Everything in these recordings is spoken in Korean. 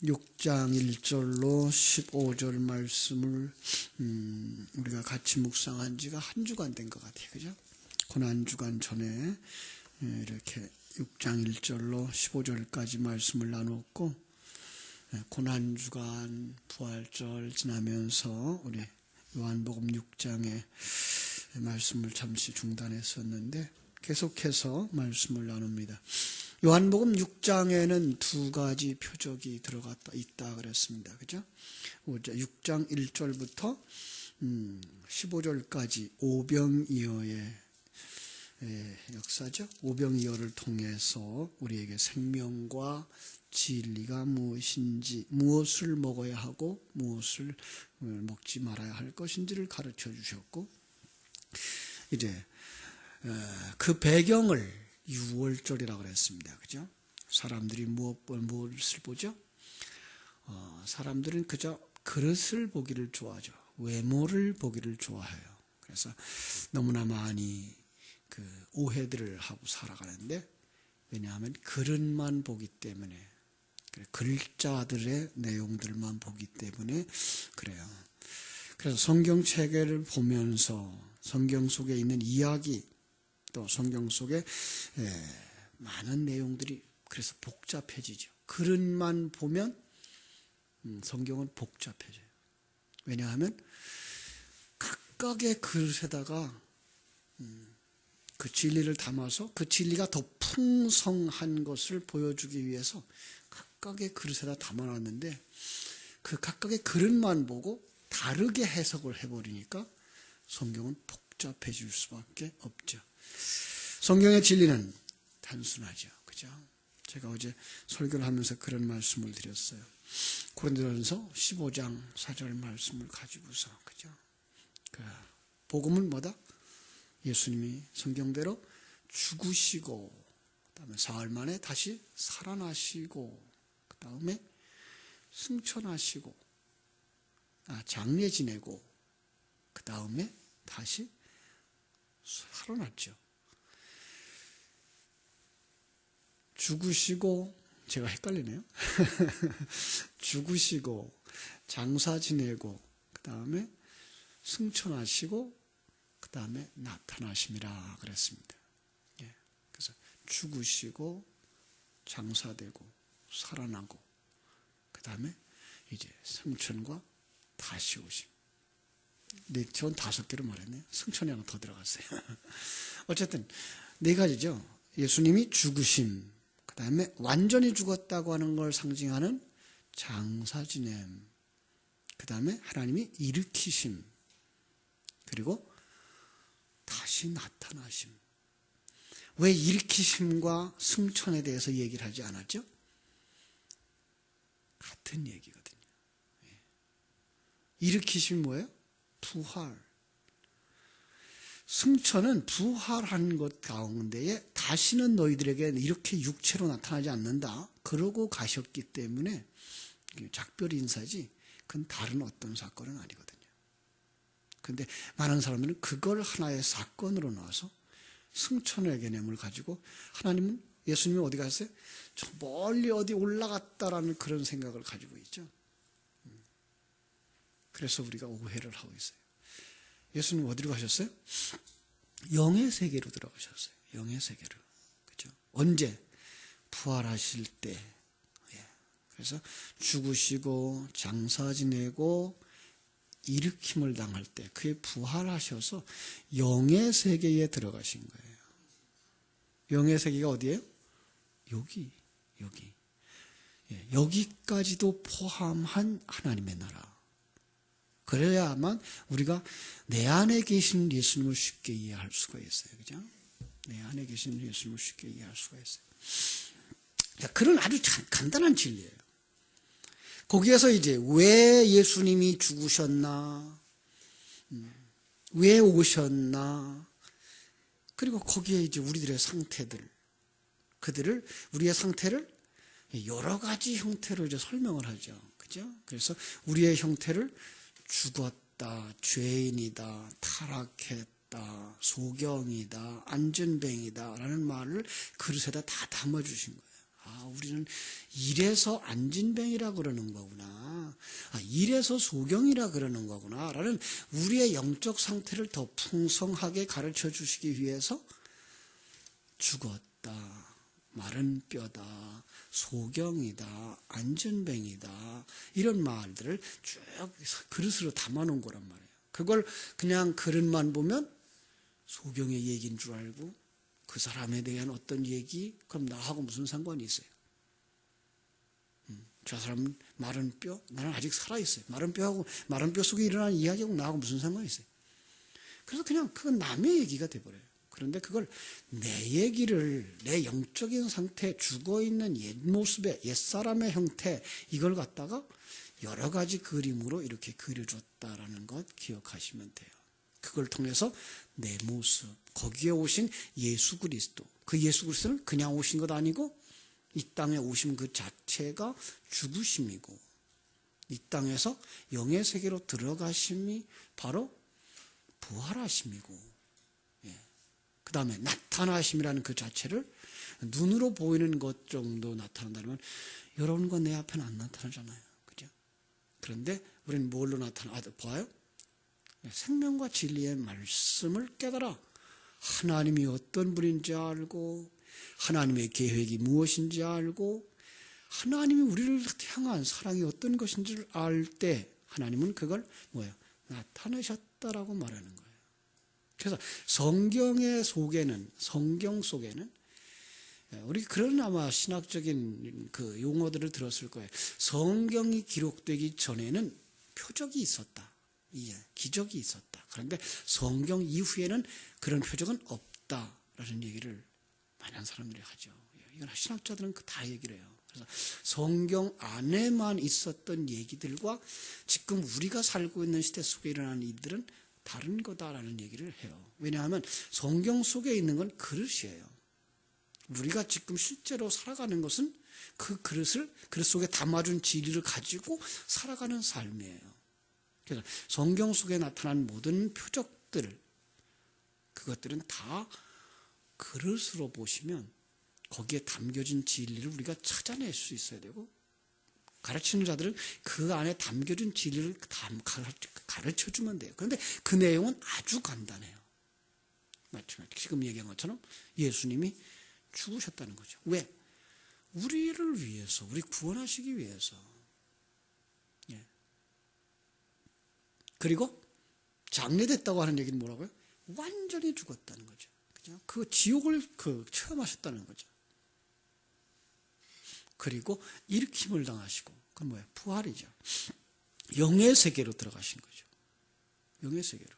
6장 1절로 15절 말씀을 우리가 같이 묵상한 지가 한 주간 된 것 같아요. 그죠? 고난주간 전에 이렇게 6장 1절로 15절까지 말씀을 나눴고, 고난주간 부활절 지나면서 우리 요한복음 6장의 말씀을 잠시 중단했었는데 계속해서 말씀을 나눕니다. 요한복음 6장에는 두 가지 표적이 들어갔다 있다 그랬습니다. 그죠? 6장 1절부터 15절까지 오병이어의 역사죠. 오병이어를 통해서 우리에게 생명과 진리가 무엇인지, 무엇을 먹어야 하고 무엇을 먹지 말아야 할 것인지를 가르쳐 주셨고, 이제 그 배경을 6월절이라고 그랬습니다. 그죠? 사람들이 무엇을 보죠? 사람들은 그저 그릇을 보기를 좋아하죠. 외모를 보기를 좋아해요. 그래서 너무나 많이 그 오해들을 하고 살아가는데, 왜냐하면 그릇만 보기 때문에, 글자들의 내용들만 보기 때문에 그래요. 그래서 성경체계를 보면서 성경 속에 있는 이야기, 또 성경 속에 많은 내용들이 그래서 복잡해지죠. 그릇만 보면 성경은 복잡해져요. 왜냐하면 각각의 그릇에다가 그 진리를 담아서 그 진리가 더 풍성한 것을 보여주기 위해서 각각의 그릇에다 담아놨는데, 그 각각의 그릇만 보고 다르게 해석을 해버리니까 성경은 복잡해질 수밖에 없죠. 성경의 진리는 단순하죠. 그죠? 제가 어제 설교를 하면서 그런 말씀을 드렸어요. 고린도전서 15장 4절 말씀을 가지고서, 그죠? 그 복음은 뭐다? 예수님이 성경대로 죽으시고, 그다음에 사흘 만에 다시 살아나시고, 그다음에 승천하시고, 장례 지내고, 그다음에 다시 살아났죠. 죽으시고, 제가 헷갈리네요. 죽으시고, 장사 지내고, 그 다음에 승천하시고, 그 다음에 나타나심이라 그랬습니다. 예. 그래서 죽으시고, 장사되고, 살아나고, 그 다음에 이제 승천과 다시 오심. 네, 전 5개로 말했네요. 승천이 하나 더 들어갔어요. 어쨌든 네 가지죠. 예수님이 죽으심, 그 다음에 완전히 죽었다고 하는 걸 상징하는 장사 지냄, 그 다음에 하나님이 일으키심, 그리고 다시 나타나심. 왜 일으키심과 승천에 대해서 얘기를 하지 않았죠? 같은 얘기거든요. 일으키심 뭐예요? 부활. 승천은 부활한 것 가운데에 다시는 너희들에게 이렇게 육체로 나타나지 않는다, 그러고 가셨기 때문에 작별 인사지, 그건 다른 어떤 사건은 아니거든요. 그런데 많은 사람들은 그걸 하나의 사건으로 놔서 승천의 개념을 가지고, 하나님은, 예수님이 어디 갔어요? 저 멀리 어디 올라갔다라는 그런 생각을 가지고 있죠. 그래서 우리가 오해를 하고 있어요. 예수님 어디로 가셨어요? 영의 세계로 들어가셨어요. 영의 세계로. 그죠? 언제? 부활하실 때. 그래서 죽으시고 장사 지내고 일으킴을 당할 때, 그에 부활하셔서 영의 세계에 들어가신 거예요. 영의 세계가 어디예요? 여기. 여기까지도 포함한 하나님의 나라. 그래야만 우리가 내 안에 계신 예수님을 쉽게 이해할 수가 있어요. 그죠? 내 안에 계신 예수님을 쉽게 이해할 수가 있어요. 자, 그런 아주 간단한 진리예요. 거기에서 이제 왜 예수님이 죽으셨나, 왜 오셨나, 그리고 거기에 이제 우리들의 상태들, 우리의 상태를 여러 가지 형태로 이제 설명을 하죠. 그죠? 그래서 우리의 형태를 죽었다, 죄인이다, 타락했다, 소경이다, 안전뱅이다 라는 말을 그릇에다 다 담아주신 거예요. 우리는 이래서 안진뱅이라 그러는 거구나. 이래서 소경이라 그러는 거구나. 라는 우리의 영적 상태를 더 풍성하게 가르쳐 주시기 위해서 죽었다, 마른 뼈다, 소경이다, 안진뱅이다, 이런 말들을 쭉 그릇으로 담아놓은 거란 말이에요. 그걸 그냥 그릇만 보면 소경의 얘기인 줄 알고 그 사람에 대한 어떤 얘기, 그럼 나하고 무슨 상관이 있어요? 저 사람은 마른 뼈, 나는 아직 살아있어요. 마른 뼈 속에 일어나는 이야기하고 나하고 무슨 상관이 있어요? 그래서 그냥 그건 남의 얘기가 돼버려요. 그런데 그걸 내 얘기를, 내 영적인 상태, 죽어있는 옛 모습의 옛사람의 형태, 이걸 갖다가 여러 가지 그림으로 이렇게 그려줬다라는 것 기억하시면 돼요. 그걸 통해서 내 모습, 거기에 오신 예수 그리스도, 그 예수 그리스도는 그냥 오신 것 아니고 이 땅에 오신 그 자체가 죽으심이고, 이 땅에서 영의 세계로 들어가심이 바로 부활하심이고, 그 다음에 나타나심이라는 그 자체를 눈으로 보이는 것 정도 나타난다면 여러분과 내 앞에는 안 나타나잖아요. 그죠? 그런데 우리는 뭘로 봐요? 생명과 진리의 말씀을 깨달아 하나님이 어떤 분인지 알고, 하나님의 계획이 무엇인지 알고, 하나님이 우리를 향한 사랑이 어떤 것인지를 알 때 하나님은 그걸 나타내셨다라고 말하는 거예요. 그래서 성경 속에는 우리 그런 아마 신학적인 그 용어들을 들었을 거예요. 성경이 기록되기 전에는 표적이 있었다. 기적이 있었다. 그런데 성경 이후에는 그런 표적은 없다라는 얘기를 많은 사람들이 하죠. 이건 신학자들은 다 얘기를 해요. 그래서 성경 안에만 있었던 얘기들과 지금 우리가 살고 있는 시대 속에 일어나는 일들은 다른 거다라는 얘기를 해요. 왜냐하면 성경 속에 있는 건 그릇이에요. 우리가 지금 실제로 살아가는 것은 그 그릇 속에 담아준 진리를 가지고 살아가는 삶이에요. 그래서 성경 속에 나타난 모든 표적들, 그것들은 다 그릇으로 보시면 거기에 담겨진 진리를 우리가 찾아낼 수 있어야 되고, 가르치는 자들은 그 안에 담겨진 진리를 가르쳐주면 돼요. 그런데 그 내용은 아주 간단해요. 마찬가지 지금 얘기한 것처럼 예수님이 죽으셨다는 거죠. 왜? 우리를 위해서, 우리 구원하시기 위해서. 그리고 장례됐다고 하는 얘기는 뭐라고요? 완전히 죽었다는 거죠. 그죠? 그 지옥을 체험하셨다는 거죠. 그리고 일으킴을 당하시고, 그건 뭐예요? 부활이죠. 영의 세계로 들어가신 거죠. 영의 세계로.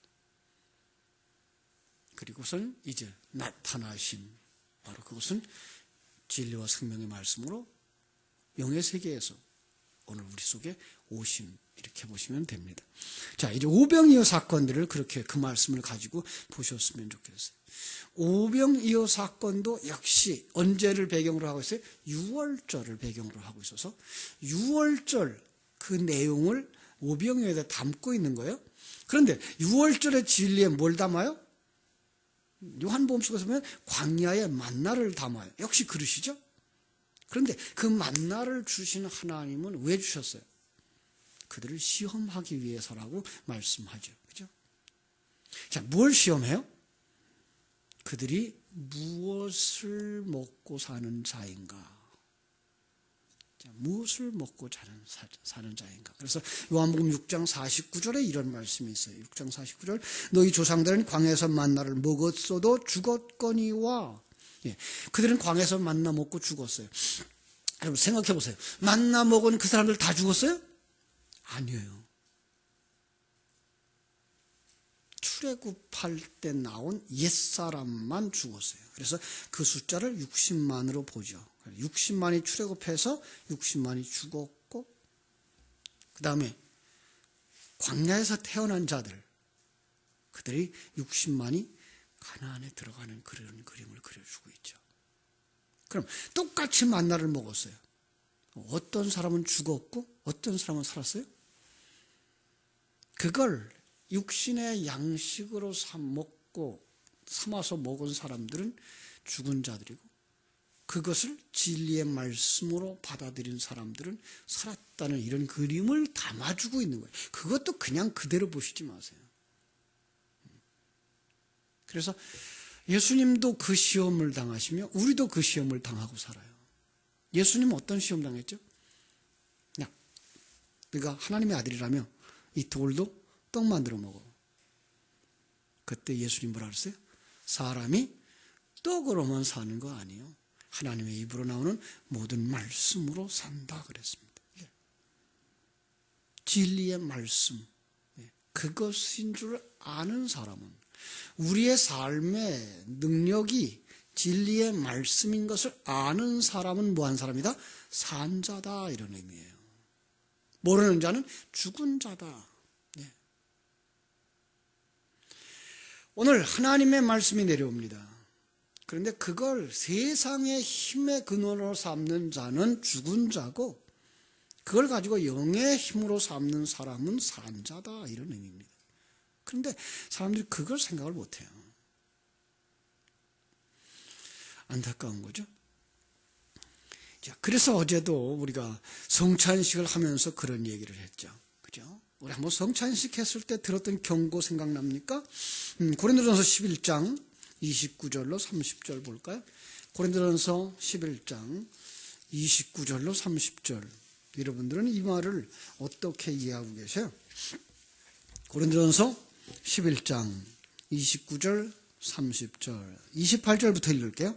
그리고선 이제 나타나심, 바로 그것은 진리와 생명의 말씀으로 영의 세계에서 오늘 우리 속에 오심, 이렇게 보시면 됩니다. 자, 이제 오병이어 사건들을 그렇게 그 말씀을 가지고 보셨으면 좋겠어요. 오병이어 사건도 역시 언제를 배경으로 하고 있어요? 유월절을 배경으로 하고 있어서 유월절 그 내용을 오병이어에 담고 있는 거예요. 그런데 유월절의 진리에 뭘 담아요? 요한복음 속에서 보면 광야의 만나를 담아요. 역시 그러시죠? 그런데 그 만나를 주신 하나님은 왜 주셨어요? 그들을 시험하기 위해서라고 말씀하죠. 그죠? 자, 뭘 시험해요? 그들이 무엇을 먹고 사는 자인가? 자, 무엇을 먹고 사는 자인가? 그래서 요한복음 6장 49절에 이런 말씀이 있어요. 6장 49절. 너희 조상들은 광야에서 만나를 먹었어도 죽었거니와. 그들은 광야에서 만나 먹고 죽었어요. 여러분 생각해 보세요. 만나 먹은 그 사람들 다 죽었어요? 아니에요. 출애굽할 때 나온 옛사람만 죽었어요. 그래서 그 숫자를 60만으로 보죠. 60만이 출애굽해서 60만이 죽었고, 그 다음에 광야에서 태어난 자들, 그들이 60만이 가나안에 들어가는 그런 그림을 그려주고 있죠. 그럼 똑같이 만나를 먹었어요. 어떤 사람은 죽었고 어떤 사람은 살았어요? 그걸 육신의 양식으로 삼아서 먹은 사람들은 죽은 자들이고, 그것을 진리의 말씀으로 받아들인 사람들은 살았다는 이런 그림을 담아주고 있는 거예요. 그것도 그냥 그대로 보시지 마세요. 그래서 예수님도 그 시험을 당하시며 우리도 그 시험을 당하고 살아요. 예수님은 어떤 시험 당했죠? 네가 하나님의 아들이라며 이 돌도 떡 만들어 먹어. 그때 예수님 뭐라 그랬어요? 사람이 떡으로만 사는 거 아니에요. 하나님의 입으로 나오는 모든 말씀으로 산다 그랬습니다. 진리의 말씀, 그것인 줄 아는 사람은 우리의 삶의 능력이 진리의 말씀인 것을 아는 사람은 뭐한 사람이다? 산 자다 이런 의미예요. 모르는 자는 죽은 자다. 오늘 하나님의 말씀이 내려옵니다. 그런데 그걸 세상의 힘의 근원으로 삼는 자는 죽은 자고 그걸 가지고 영의 힘으로 삼는 사람은 산 자다 이런 의미입니다. 그런데 사람들이 그걸 생각을 못해요. 안타까운 거죠. 자, 그래서 어제도 우리가 성찬식을 하면서 그런 얘기를 했죠. 그죠? 우리 한번 성찬식 했을 때 들었던 경고 생각납니까? 고린도전서 11장 29절로 30절 볼까요? 고린도전서 11장 29절로 30절. 여러분들은 이 말을 어떻게 이해하고 계세요? 고린도전서 11장 29절 30절 28절부터 읽을게요.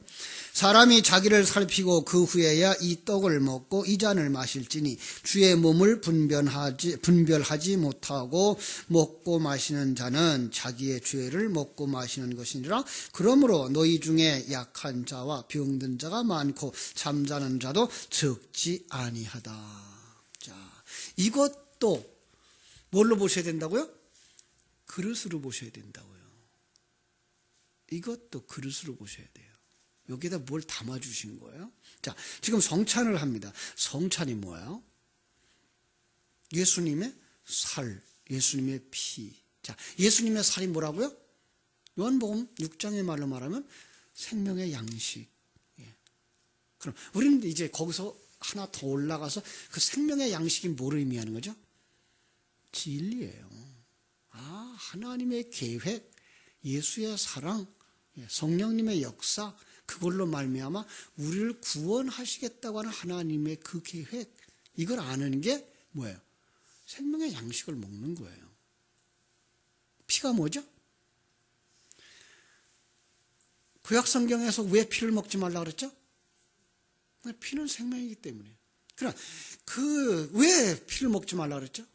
사람이 자기를 살피고 그 후에야 이 떡을 먹고 이 잔을 마실지니 주의 몸을 분별하지 못하고 먹고 마시는 자는 자기의 죄를 먹고 마시는 것이니라. 그러므로 너희 중에 약한 자와 병든 자가 많고 잠자는 자도 적지 아니하다. 자, 이것도 뭘로 보셔야 된다고요? 그릇으로 보셔야 된다고요. 이것도 그릇으로 보셔야 돼요. 여기에다 뭘 담아주신 거예요? 자, 지금 성찬을 합니다. 성찬이 뭐예요? 예수님의 살, 예수님의 피. 자, 예수님의 살이 뭐라고요? 요한복음 6장의 말로 말하면 생명의 양식. 예. 그럼 우리는 이제 거기서 하나 더 올라가서 그 생명의 양식이 뭐를 의미하는 거죠? 진리예요. 아, 하나님의 계획, 예수의 사랑, 성령님의 역사, 그걸로 말미암아 우리를 구원하시겠다고 하는 하나님의 그 계획, 이걸 아는 게 뭐예요? 생명의 양식을 먹는 거예요. 피가 뭐죠? 구약 성경에서 왜 피를 먹지 말라 그랬죠? 피는 생명이기 때문에. 그러나 왜 피를 먹지 말라 그랬죠?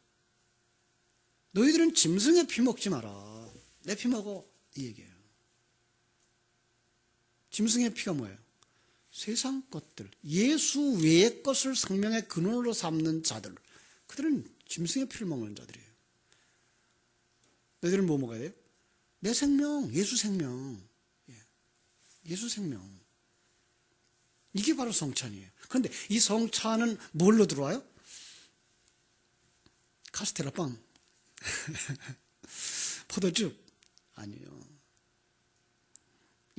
너희들은 짐승의 피 먹지 마라. 내 피 먹어. 이 얘기예요. 짐승의 피가 뭐예요? 세상 것들, 예수 외의 것을 생명의 근원으로 삼는 자들, 그들은 짐승의 피를 먹는 자들이에요. 너희들은 뭐 먹어야 돼요? 내 생명, 예수 생명. 예수 생명. 이게 바로 성찬이에요. 그런데 이 성찬은 뭘로 들어와요? 카스테라 빵. 포도즙. 아니에요.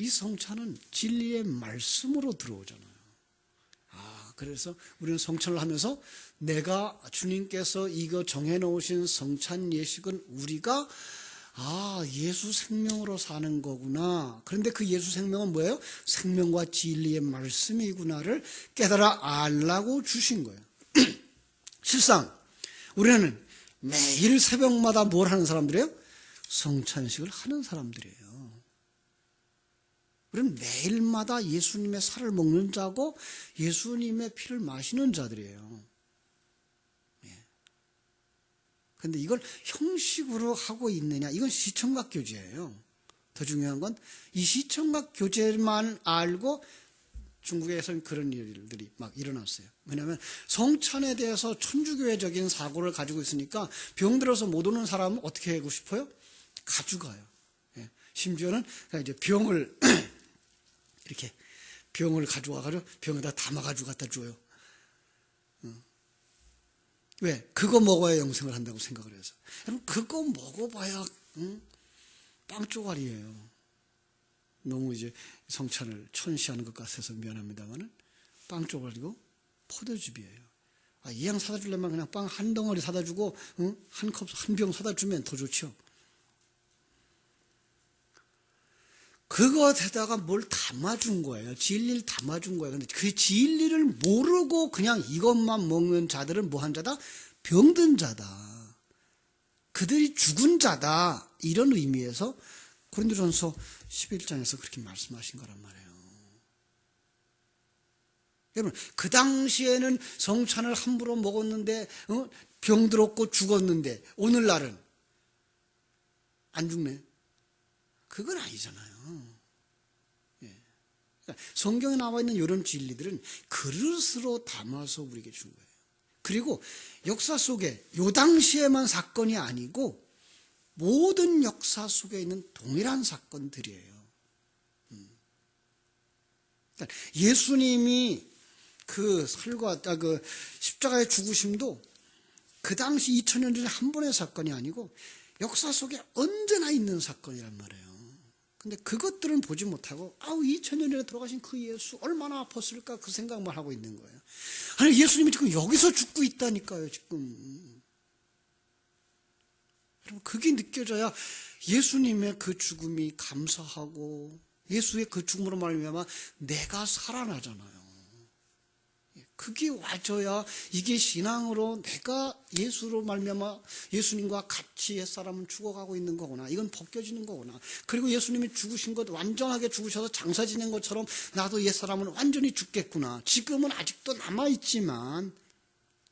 이 성찬은 진리의 말씀으로 들어오잖아요. 아, 그래서 우리는 성찬을 하면서 내가 주님께서 이거 정해놓으신 성찬 예식은 우리가 예수 생명으로 사는 거구나. 그런데 그 예수 생명은 뭐예요? 생명과 진리의 말씀이구나를 깨달아 알라고 주신 거예요. 실상 우리는 매일 새벽마다 뭘 하는 사람들이에요? 성찬식을 하는 사람들이에요. 우리는 매일마다 예수님의 살을 먹는 자고 예수님의 피를 마시는 자들이에요. 그런데 이걸 형식으로 하고 있느냐? 이건 시청각 교제예요. 더 중요한 건 이 시청각 교제만 알고 중국에서는 그런 일들이 막 일어났어요. 왜냐하면 성찬에 대해서 천주교회적인 사고를 가지고 있으니까 병들어서 못 오는 사람은 어떻게 하고 싶어요? 가져가요. 심지어는 이제 병을 이렇게 병을 가져와가지고 병에다 담아가지고 갖다 줘요. 왜? 그거 먹어야 영생을 한다고 생각을 해서. 여러분, 그거 먹어봐야 빵 쪼가리예요. 너무 이제 성찬을 천시하는 것 같아서 미안합니다만은 빵 쪼가지고 포도즙이에요. 이왕 사다 주려면 그냥 빵 한 덩어리 사다 주고 한 컵, 한 병 사다 주면 더 좋죠. 그것에다가 뭘 담아준 거예요. 진리를 담아준 거예요. 근데 그 진리를 모르고 그냥 이것만 먹는 자들은 뭐한 자다? 병든 자다. 그들이 죽은 자다. 이런 의미에서 고린도전서 11장에서 그렇게 말씀하신 거란 말이에요. 여러분, 그 당시에는 성찬을 함부로 먹었는데 병들었고 죽었는데 오늘날은 안 죽네. 그건 아니잖아요. 성경에 나와 있는 이런 진리들은 그릇으로 담아서 우리에게 준 거예요. 그리고 역사 속에 이 당시에만 사건이 아니고 모든 역사 속에 있는 동일한 사건들이에요. 예수님이 그 십자가의 죽으심도 그 당시 2000년 전에 한 번의 사건이 아니고 역사 속에 언제나 있는 사건이란 말이에요. 근데 그것들은 보지 못하고 2000년 전에 돌아가신 그 예수 얼마나 아팠을까 그 생각만 하고 있는 거예요. 아니 예수님이 지금 여기서 죽고 있다니까요. 지금 여러분 그게 느껴져야 예수님의 그 죽음이 감사하고 예수의 그 죽음으로 말미암아 내가 살아나잖아요. 그게 와줘야 이게 신앙으로 내가 예수로 말미암아 예수님과 같이 옛사람은 죽어가고 있는 거구나. 이건 벗겨지는 거구나. 그리고 예수님이 죽으신 것 완전하게 죽으셔서 장사 지낸 것처럼 나도 옛사람은 완전히 죽겠구나. 지금은 아직도 남아있지만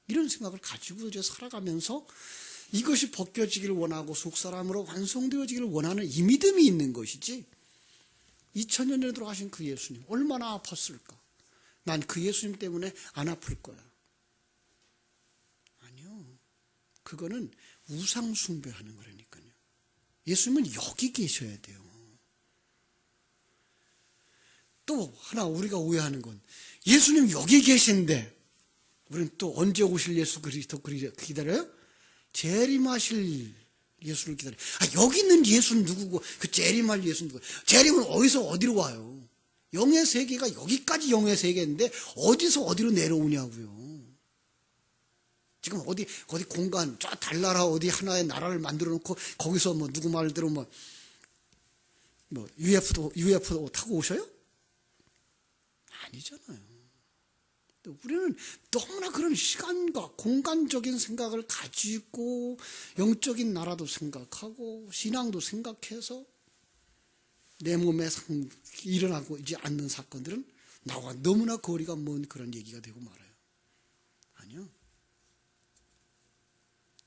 이런 생각을 가지고 이제 살아가면서 이것이 벗겨지기를 원하고 속사람으로 완성되어지기를 원하는 이 믿음이 있는 것이지 2000년 전에 돌아가신 그 예수님 얼마나 아팠을까. 난 그 예수님 때문에 안 아플 거야. 아니요. 그거는 우상 숭배하는 거라니까요. 예수님은 여기 계셔야 돼요. 또 하나 우리가 오해하는 건 예수님 여기 계신데 우리는 또 언제 오실 예수 그리스도 기다려요? 재림하실 예수를 기다려요. 여기 있는 예수는 누구고 그 재림할 예수는 누구고 재림은 어디서 어디로 와요? 영의 세계가 여기까지 영의 세계인데 어디서 어디로 내려오냐고요. 지금 어디 공간 저 달나라 어디 하나의 나라를 만들어 놓고 거기서 뭐 누구 말대로 뭐 UFO 타고 오셔요? 아니잖아요. 우리는 너무나 그런 시간과 공간적인 생각을 가지고 영적인 나라도 생각하고 신앙도 생각해서 내 몸에 일어나고 있지 않는 사건들은 나와 너무나 거리가 먼 그런 얘기가 되고 말아요. 아니요.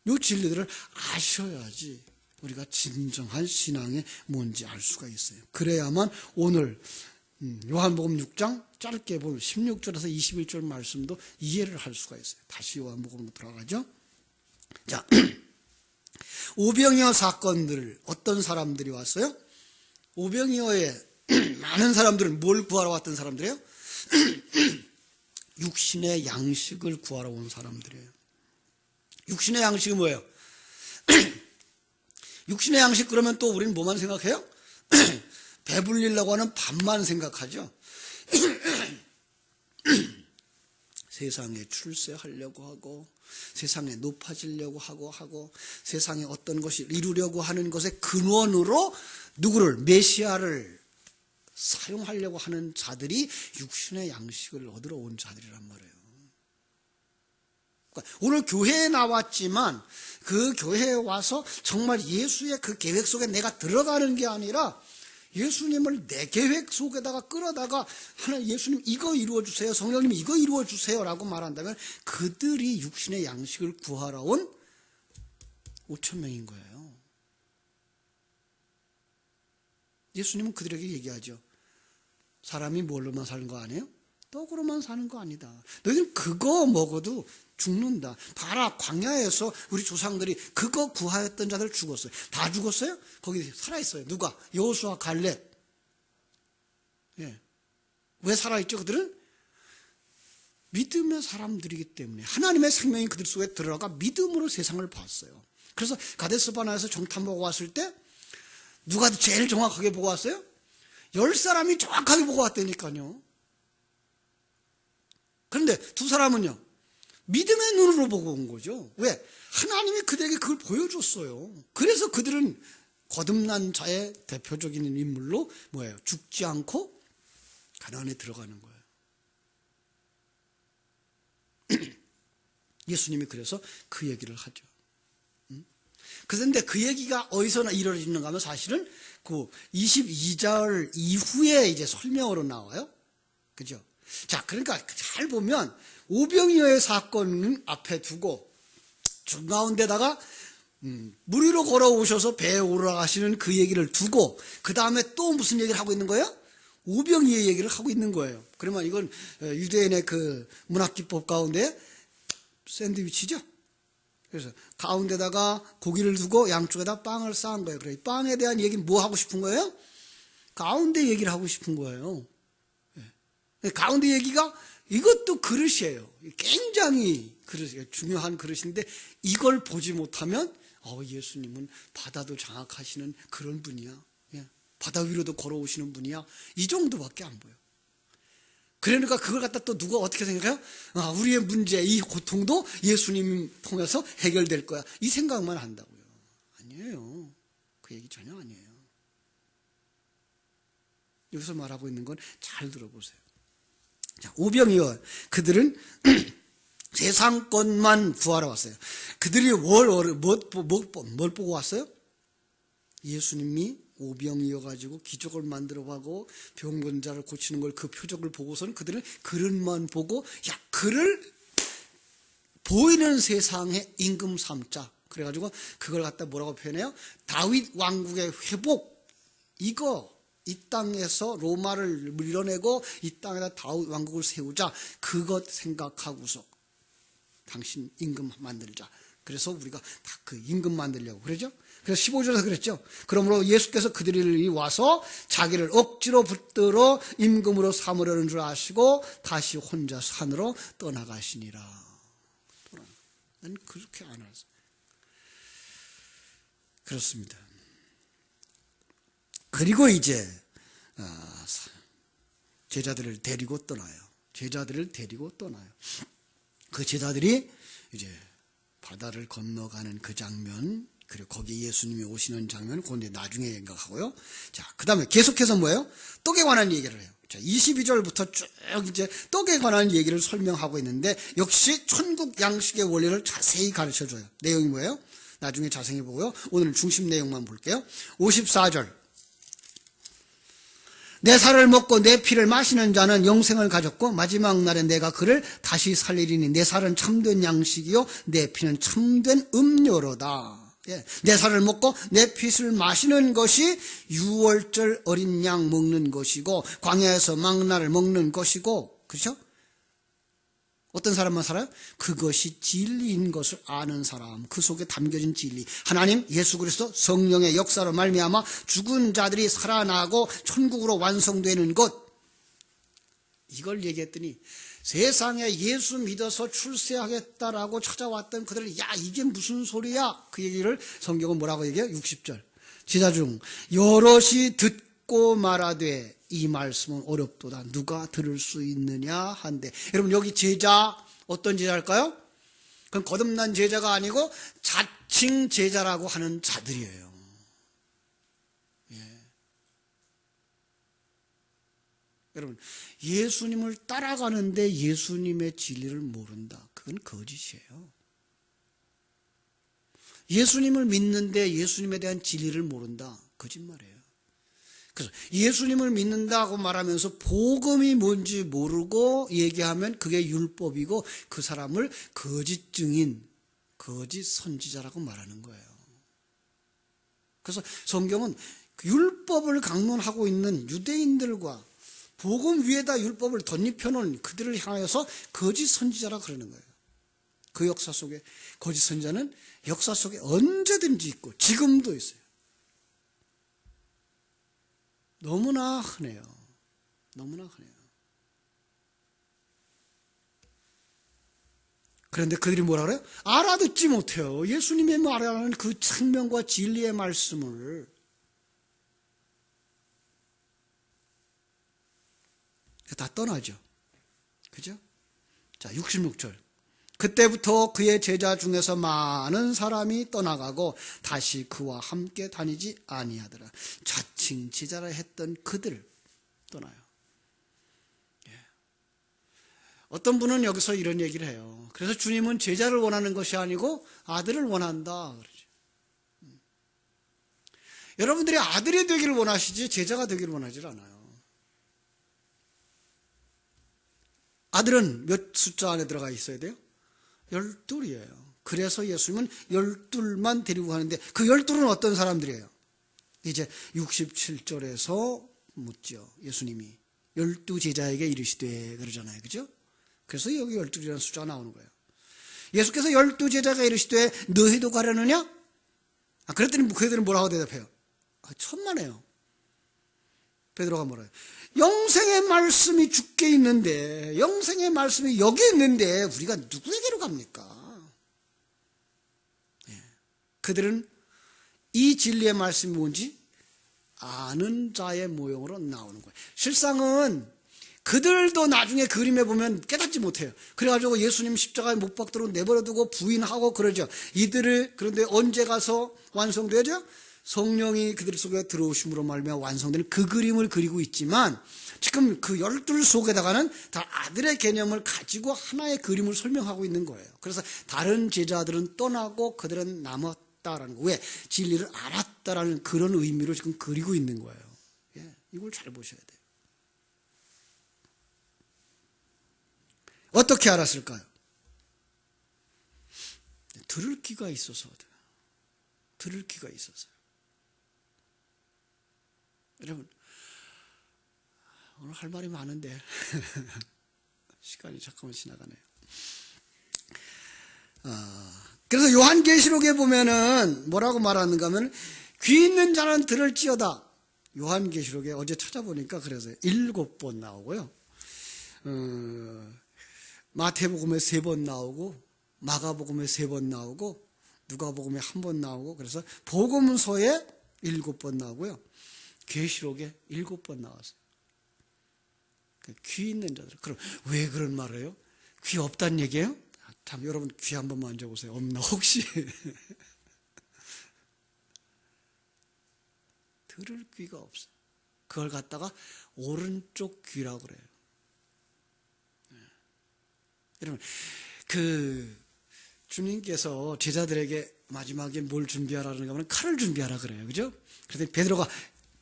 이 진리들을 아셔야지 우리가 진정한 신앙이 뭔지 알 수가 있어요. 그래야만 오늘 요한복음 6장 짧게 보면 16절에서 21절 말씀도 이해를 할 수가 있어요. 다시 요한복음으로 돌아가죠. 자, 오병이어 사건들 어떤 사람들이 왔어요? 오병이어에 많은 사람들은 뭘 구하러 왔던 사람들이에요? 육신의 양식을 구하러 온 사람들이에요. 육신의 양식이 뭐예요? 육신의 양식 그러면 또 우리는 뭐만 생각해요? 배불리려고 하는 밥만 생각하죠. 세상에 출세하려고 하고 세상에 높아지려고 하고 세상에 어떤 것을 이루려고 하는 것의 근원으로 누구를 메시아를 사용하려고 하는 자들이 육신의 양식을 얻으러 온 자들이란 말이에요. 그러니까 오늘 교회에 나왔지만 그 교회에 와서 정말 예수의 그 계획 속에 내가 들어가는 게 아니라 예수님을 내 계획 속에다가 끌어다가 하나님 예수님 이거 이루어주세요. 성령님 이거 이루어주세요 라고 말한다면 그들이 육신의 양식을 구하러 온 5,000명인 거예요. 예수님은 그들에게 얘기하죠. 사람이 뭘로만 사는 거 아니에요? 떡으로만 사는 거 아니다. 너희는 그거 먹어도 죽는다. 봐라 광야에서 우리 조상들이 그거 구하였던 자들 죽었어요. 다 죽었어요? 거기 살아있어요. 누가? 여호수아 갈렙. 예. 왜 살아있죠 그들은? 믿음의 사람들이기 때문에 하나님의 생명이 그들 속에 들어가 믿음으로 세상을 봤어요. 그래서 가데스 바네아에서 정탐 보고 왔을 때 누가 제일 정확하게 보고 왔어요? 10사람이 정확하게 보고 왔다니까요. 그런데 두 사람은요, 믿음의 눈으로 보고 온 거죠. 왜? 하나님이 그들에게 그걸 보여줬어요. 그래서 그들은 거듭난 자의 대표적인 인물로 뭐예요? 죽지 않고 가나안에 들어가는 거예요. 예수님이 그래서 그 얘기를 하죠. 그런데 그 얘기가 어디서나 이루어지는가 하면 사실은 그 22절 이후에 이제 설명으로 나와요. 그죠? 자, 그러니까 잘 보면 오병이어의 사건은 앞에 두고 중가운데다가 물 위로 걸어오셔서 배에 올라가시는 그 얘기를 두고 그 다음에 또 무슨 얘기를 하고 있는 거예요? 오병이어의 얘기를 하고 있는 거예요. 그러면 이건 유대인의 그 문학기법 가운데 샌드위치죠. 그래서 가운데다가 고기를 두고 양쪽에다 빵을 쌓은 거예요. 그래, 빵에 대한 얘기는 뭐 하고 싶은 거예요? 가운데 얘기를 하고 싶은 거예요. 가운데 얘기가 이것도 그릇이에요. 굉장히 그릇이에요. 중요한 그릇인데 이걸 보지 못하면 예수님은 바다도 장악하시는 그런 분이야. 바다 위로도 걸어오시는 분이야. 이 정도밖에 안 보여. 그러니까 그걸 갖다 또 누가 어떻게 생각해요? 우리의 문제, 이 고통도 예수님 통해서 해결될 거야. 이 생각만 한다고요. 아니에요. 그 얘기 전혀 아니에요. 여기서 말하고 있는 건 잘 들어보세요. 자, 오병이어 그들은 세상 것만 구하러 왔어요. 그들이 뭘 보고 왔어요? 예수님이 오병이어가지고 기적을 만들어가고 병건자를 고치는 걸 그 표적을 보고서는 그들은 그릇만 보고 그를 보이는 세상에 임금 삼자. 그래가지고 그걸 갖다 뭐라고 표현해요? 다윗 왕국의 회복. 이 땅에서 로마를 밀어내고 이 땅에다 다윗 왕국을 세우자. 그것 생각하고서 당신 임금 만들자. 그래서 우리가 다 그 임금 만들려고 그러죠. 그래서 15절에서 그랬죠. 그러므로 예수께서 그들이 와서 자기를 억지로 붙들어 임금으로 삼으려는 줄 아시고 다시 혼자 산으로 떠나가시니라. 난 그렇게 안 알았어요. 그렇습니다. 그리고 이제 제자들을 데리고 떠나요. 그 제자들이 이제 바다를 건너가는 그 장면, 그리고 거기 예수님이 오시는 장면, 그건 이제 나중에 생각하고요. 자, 그 다음에 계속해서 뭐예요? 떡에 관한 얘기를 해요. 자, 22절부터 쭉 이제 떡에 관한 얘기를 설명하고 있는데, 역시 천국 양식의 원리를 자세히 가르쳐 줘요. 내용이 뭐예요? 나중에 자세히 보고요. 오늘 중심 내용만 볼게요. 54절. 내 살을 먹고 내 피를 마시는 자는 영생을 가졌고 마지막 날에 내가 그를 다시 살리리니 내 살은 참된 양식이요 내 피는 참된 음료로다. 내 살을 먹고 내 피를 마시는 것이 유월절 어린 양 먹는 것이고 광야에서 망나를 먹는 것이고, 그렇죠? 어떤 사람만 살아요? 그것이 진리인 것을 아는 사람, 그 속에 담겨진 진리, 하나님 예수 그리스도 성령의 역사로 말미암아 죽은 자들이 살아나고 천국으로 완성되는 것, 이걸 얘기했더니 세상에 예수 믿어서 출세하겠다라고 찾아왔던 그들은 이게 무슨 소리야? 그 얘기를 성경은 뭐라고 얘기해요? 60절. 제자 중 여럿이 듣고 말하되 이 말씀은 어렵도다. 누가 들을 수 있느냐 한데. 여러분 여기 제자 어떤 제자일까요? 그건 거듭난 제자가 아니고 자칭 제자라고 하는 자들이에요. 여러분 예수님을 따라가는데 예수님의 진리를 모른다. 그건 거짓이에요. 예수님을 믿는데 예수님에 대한 진리를 모른다. 거짓말이에요. 그래서 예수님을 믿는다고 말하면서 복음이 뭔지 모르고 얘기하면 그게 율법이고 그 사람을 거짓 증인, 거짓 선지자라고 말하는 거예요. 그래서 성경은 율법을 강론하고 있는 유대인들과 복음 위에다 율법을 덧입혀놓은 그들을 향하여서 거짓 선지자라고 그러는 거예요. 그 역사 속에 거짓 선지자는 역사 속에 언제든지 있고 지금도 있어요. 너무나 흔해요. 너무나 흔해요. 그런데 그들이 뭐라 그래요? 알아듣지 못해요. 예수님의 말하는 그 생명과 진리의 말씀을. 다 떠나죠. 그죠? 자, 66절. 그때부터 그의 제자 중에서 많은 사람이 떠나가고 다시 그와 함께 다니지 아니하더라. 자칭 제자라 했던 그들 떠나요. 예. 어떤 분은 여기서 이런 얘기를 해요. 그래서 주님은 제자를 원하는 것이 아니고 아들을 원한다 그러죠. 여러분들이 아들이 되기를 원하시지 제자가 되기를 원하지 않아요. 아들은 몇 숫자 안에 들어가 있어야 돼요? 12이에요. 그래서 예수님은 12만 데리고 가는데 그 12은 어떤 사람들이에요? 이제 67절에서 묻죠. 예수님이 12 제자에게 이르시되 그러잖아요. 그죠? 그래서 여기 12이라는 숫자가 나오는 거예요. 예수께서 12 제자가 이르시되 너희도 가려느냐? 그랬더니 그들은 뭐라고 대답해요? 천만에요. 베드로가 뭐라 해요? 영생의 말씀이 주께 있는데, 영생의 말씀이 여기 있는데 우리가 누구에게로 갑니까? 예. 그들은 이 진리의 말씀이 뭔지 아는 자의 모형으로 나오는 거예요. 실상은 그들도 나중에 그림에 보면 깨닫지 못해요. 그래가지고 예수님 십자가에 못 박도록 내버려두고 부인하고 그러죠. 이들을 그런데 언제 가서 완성되죠? 성령이 그들 속에 들어오심으로 말미암아 완성되는 그 그림을 그리고 있지만 지금 그 12 속에다가는 다 아들의 개념을 가지고 하나의 그림을 설명하고 있는 거예요. 그래서 다른 제자들은 떠나고 그들은 남았다라는 거. 왜? 진리를 알았다라는 그런 의미로 지금 그리고 있는 거예요. 예, 이걸 잘 보셔야 돼요. 어떻게 알았을까요? 들을 귀가 있어서 들을 귀가 있었어요. 여러분, 오늘 할 말이 많은데 시간이 잠깐만 지나가네요. 그래서 요한계시록에 보면은 뭐라고 말하는가 하면 귀 있는 자는 들을지어다. 요한계시록에 어제 찾아보니까 그래서 7번 나오고요. 마태복음에 3번 나오고 마가복음에 3번 나오고 누가복음에 1번 나오고 그래서 복음서에 7번 나오고요. 계시록에 7번 나왔어요. 귀 있는 자들. 그럼 왜 그런 말을 해요? 귀 없다는 얘기예요? 참 여러분 귀 한번 만져보세요. 없나 혹시? 들을 귀가 없어요. 그걸 갖다가 오른쪽 귀라고 그래요. 여러분 주님께서 제자들에게 마지막에 뭘 준비하라는 거면 칼을 준비하라 그래요. 그죠? 그래서 베드로가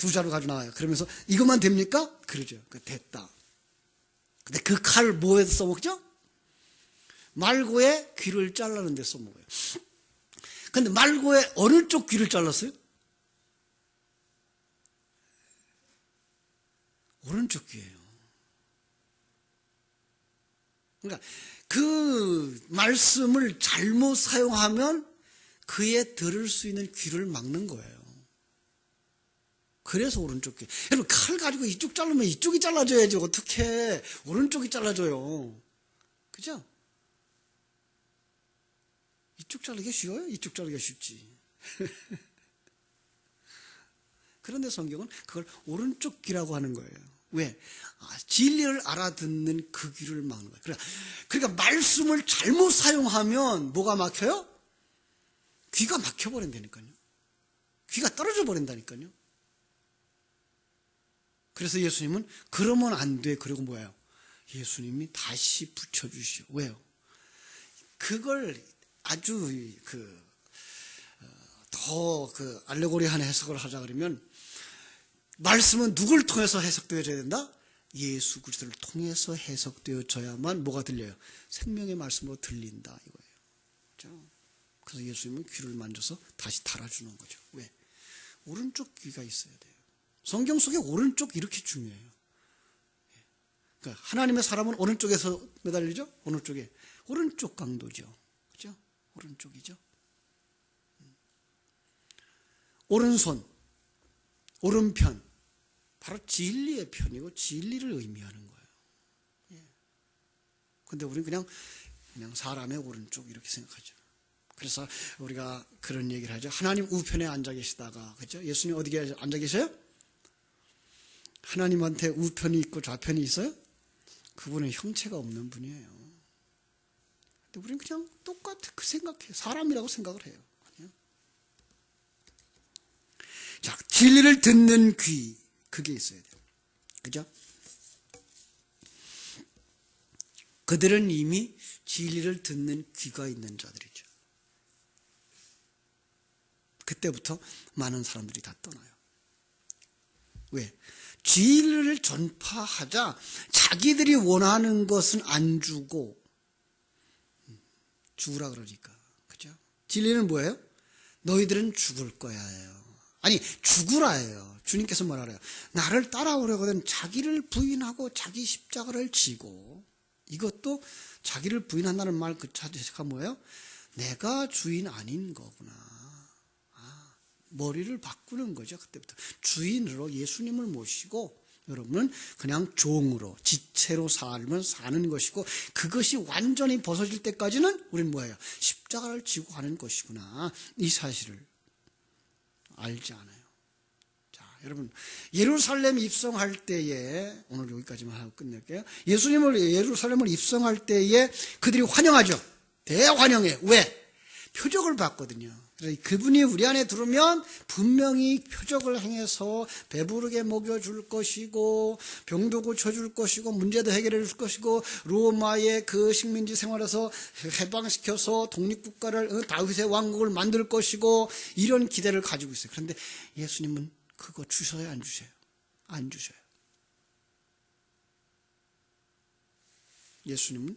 2 자루 가지고 나와요. 그러면서 이것만 됩니까? 그러죠. 됐다. 근데 그 칼을 뭐에서 써먹죠? 말고의 귀를 자르는 데 써먹어요. 근데 말고의 어느 쪽 귀를 잘랐어요? 오른쪽 귀예요. 그러니까 그 말씀을 잘못 사용하면 그의 들을 수 있는 귀를 막는 거예요. 그래서 오른쪽 귀. 여러분 칼 가지고 이쪽 자르면 이쪽이 잘라져야지 어떻게 오른쪽이 잘라져요. 그죠? 이쪽 자르기가 쉬워요? 이쪽 자르기가 쉽지. 그런데 성경은 그걸 오른쪽 귀라고 하는 거예요. 왜? 진리를 알아듣는 그 귀를 막는 거예요. 그러니까 말씀을 잘못 사용하면 뭐가 막혀요? 귀가 막혀버린다니까요. 귀가 떨어져 버린다니까요. 그래서 예수님은 그러면 안 돼. 그리고 뭐예요? 예수님이 다시 붙여주시오. 왜요? 그걸 아주 더 알레고리한 해석을 하자 그러면 말씀은 누굴 통해서 해석되어져야 된다? 예수 그리스도를 통해서 해석되어져야만 뭐가 들려요? 생명의 말씀으로 들린다 이거예요. 그렇죠? 그래서 예수님은 귀를 만져서 다시 달아주는 거죠. 왜? 오른쪽 귀가 있어야 돼요. 성경 속에 오른쪽 이렇게 중요해요. 그러니까 하나님의 사람은 오른쪽에서 매달리죠? 어느 쪽에? 오른쪽 강도죠. 그죠? 오른쪽이죠. 오른손, 오른편, 바로 진리의 편이고 진리를 의미하는 거예요. 그런데 우리는 그냥 사람의 오른쪽 이렇게 생각하죠. 그래서 우리가 그런 얘기를 하죠. 하나님 우편에 앉아 계시다가, 그죠? 예수님 어디에 앉아 계셔요? 하나님한테 우편이 있고 좌편이 있어요? 그분은 형체가 없는 분이에요. 근데 우리는 그냥 똑같아 그 생각해요. 사람이라고 생각을 해요. 그냥. 자, 진리를 듣는 귀, 그게 있어야 돼요. 그죠? 그들은 이미 진리를 듣는 귀가 있는 자들이죠. 그때부터 많은 사람들이 다 떠나요. 왜? 진리를 전파하자 자기들이 원하는 것은 안 주고 죽으라 그러니까. 그죠? 진리는 뭐예요? 너희들은 죽을 거야예요. 아니, 죽으라예요. 주님께서 뭐라 그래요? 나를 따라오려거든 자기를 부인하고 자기 십자가를 지고, 이것도 자기를 부인한다는 말 그 자체가 뭐예요? 내가 주인 아닌 거구나. 머리를 바꾸는 거죠. 그때부터 주인으로 예수님을 모시고 여러분은 그냥 종으로 지체로 살면 사는 것이고, 그것이 완전히 벗어질 때까지는 우리는 뭐예요? 십자가를 지고 가는 것이구나. 이 사실을 알지 않아요. 자, 여러분, 예루살렘 입성할 때에, 오늘 여기까지만 하고 끝낼게요. 예루살렘을 입성할 때에 그들이 환영하죠. 대환영해. 왜? 표적을 봤거든요. 그래서 그분이 우리 안에 들어오면 분명히 표적을 행해서 배부르게 먹여줄 것이고, 병도 고쳐줄 것이고, 문제도 해결해 줄 것이고, 로마의 그 식민지 생활에서 해방시켜서 독립국가를, 다윗의 왕국을 만들 것이고, 이런 기대를 가지고 있어요. 그런데 예수님은 그거 주셔요, 안 주셔요? 안 주셔요. 예수님은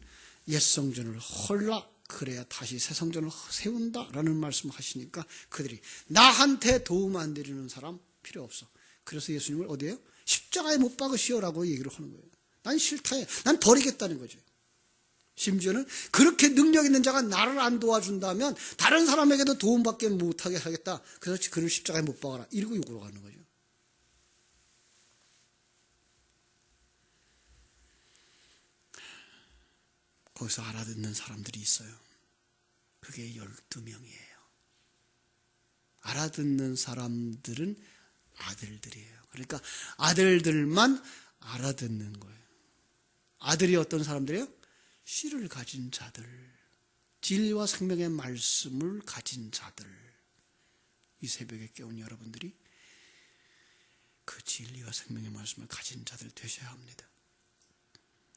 옛 성전을 헐라, 그래야 다시 새 성전을 세운다라는 말씀을 하시니까 그들이 나한테 도움 안 드리는 사람 필요 없어. 그래서 예수님을 어디에요? 십자가에 못 박으시오라고 얘기를 하는 거예요. 난 싫다 해. 난 버리겠다는 거죠. 심지어는 그렇게 능력 있는 자가 나를 안 도와준다면 다른 사람에게도 도움받게 못하게 하겠다. 그래서 그를 십자가에 못 박아라. 이러고 욕으로 가는 거죠. 거기서 알아듣는 사람들이 있어요. 그게 12명이에요. 알아듣는 사람들은 아들들이에요. 그러니까 아들들만 알아듣는 거예요. 아들이 어떤 사람들이에요? 씨를 가진 자들, 진리와 생명의 말씀을 가진 자들. 이 새벽에 깨운 여러분들이 그 진리와 생명의 말씀을 가진 자들 되셔야 합니다.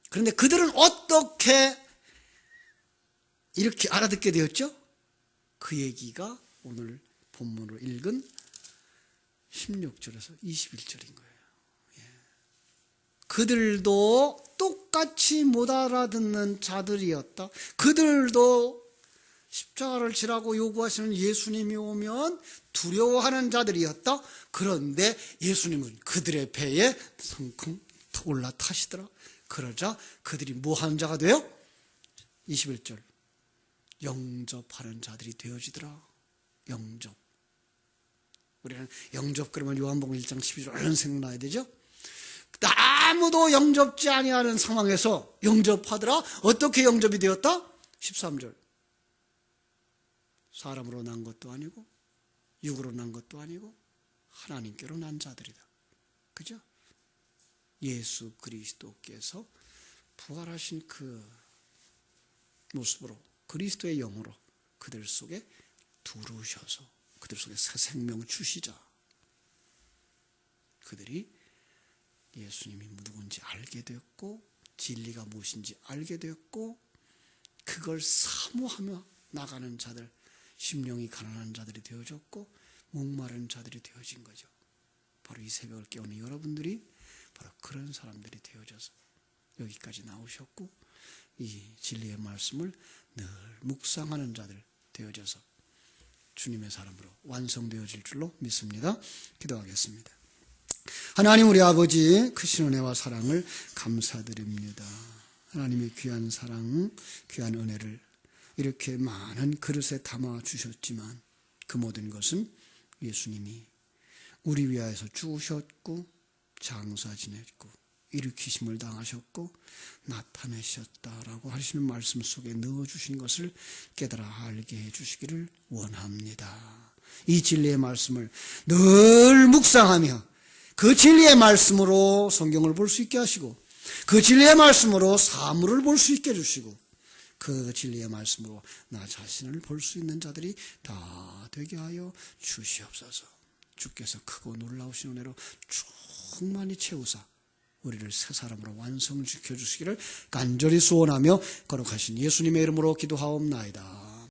그런데 그들은 어떻게 이렇게 알아듣게 되었죠? 그 얘기가 오늘 본문으로 읽은 16절에서 21절인 거예요. 그들도 똑같이 못 알아듣는 자들이었다. 그들도 십자가를 지라고 요구하시는 예수님이 오면 두려워하는 자들이었다. 그런데 예수님은 그들의 배에 성큼 올라타시더라. 그러자 그들이 뭐 하는 자가 돼요? 21절. 영접하는 자들이 되어지더라. 영접. 우리는 영접 그러면 요한복음 1장 12절 얼른 생각나야 되죠? 아무도 영접지 아니하는 상황에서 영접하더라. 어떻게 영접이 되었다? 13절. 사람으로 난 것도 아니고 육으로 난 것도 아니고 하나님께로 난 자들이다. 그죠? 예수 그리스도께서 부활하신 그 모습으로 그리스도의 영으로 그들 속에 두르셔서 그들 속에 새 생명 주시자. 그들이 예수님이 누군지 알게 되었고 진리가 무엇인지 알게 되었고 그걸 사모하며 나가는 자들, 심령이 가난한 자들이 되어졌고 목마른 자들이 되어진 거죠. 바로 이 새벽을 깨우는 여러분들이 바로 그런 사람들이 되어져서 여기까지 나오셨고 이 진리의 말씀을 늘 묵상하는 자들 되어져서 주님의 사람으로 완성되어질 줄로 믿습니다. 기도하겠습니다. 하나님 우리 아버지 크신 은혜와 사랑을 감사드립니다. 하나님의 귀한 사랑, 귀한 은혜를 이렇게 많은 그릇에 담아 주셨지만 그 모든 것은 예수님이 우리 위하여서 죽으셨고 장사 지냈고 일으키심을 당하셨고 나타내셨다라고 하시는 말씀 속에 넣어주신 것을 깨달아 알게 해주시기를 원합니다. 이 진리의 말씀을 늘 묵상하며 그 진리의 말씀으로 성경을 볼 수 있게 하시고 그 진리의 말씀으로 사물을 볼 수 있게 해주시고 그 진리의 말씀으로 나 자신을 볼 수 있는 자들이 다 되게 하여 주시옵소서. 주께서 크고 놀라우신 은혜로 충만히 채우사 우리를 새 사람으로 완성시켜 주시기를 간절히 소원하며 거룩하신 예수님의 이름으로 기도하옵나이다.